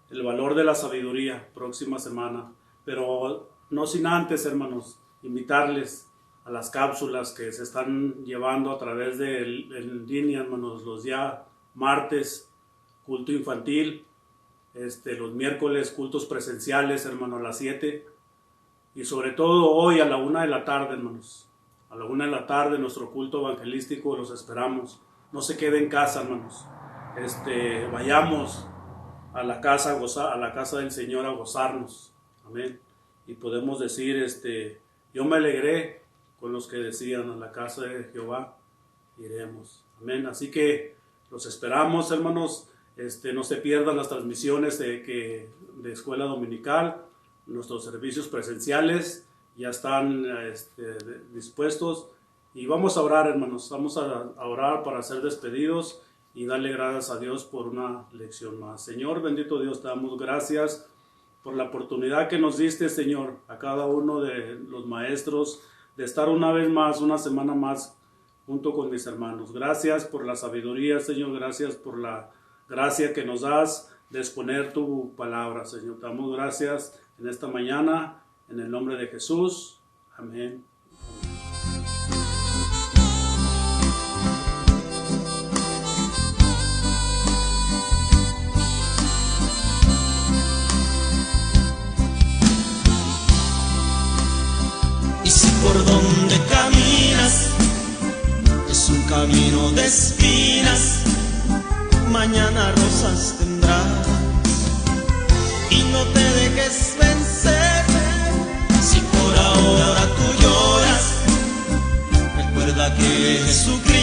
El valor de la sabiduría, próxima semana. Pero no sin antes, hermanos, invitarles a las cápsulas que se están llevando a través de en línea, hermanos, los días martes, culto infantil, los miércoles, cultos presenciales, hermanos, a las 7, y sobre todo hoy a la 1 de la tarde, hermanos. A la 1 de la tarde, nuestro culto evangelístico, los esperamos. No se quede en casa, hermanos. Vayamos a la casa del Señor a gozarnos. Amén. Y podemos decir, yo me alegré con los que decían, a la casa de Jehová iremos. Amén. Así que los esperamos, hermanos. No se pierdan las transmisiones de escuela dominical. Nuestros servicios presenciales ya están dispuestos. Y vamos a orar, hermanos. Vamos a orar para ser despedidos y darle gracias a Dios por una lección más. Señor, bendito Dios, te damos gracias por la oportunidad que nos diste, Señor, a cada uno de los maestros, de estar una vez más, una semana más, junto con mis hermanos. Gracias por la sabiduría, Señor, gracias por la gracia que nos das de exponer tu palabra, Señor. Te damos gracias en esta mañana, en el nombre de Jesús. Amén. Y si por donde caminas es un camino de espinas, mañana rosas tendrás. Y no te dejes vencer. Si por ahora tú lloras, recuerda que Jesucristo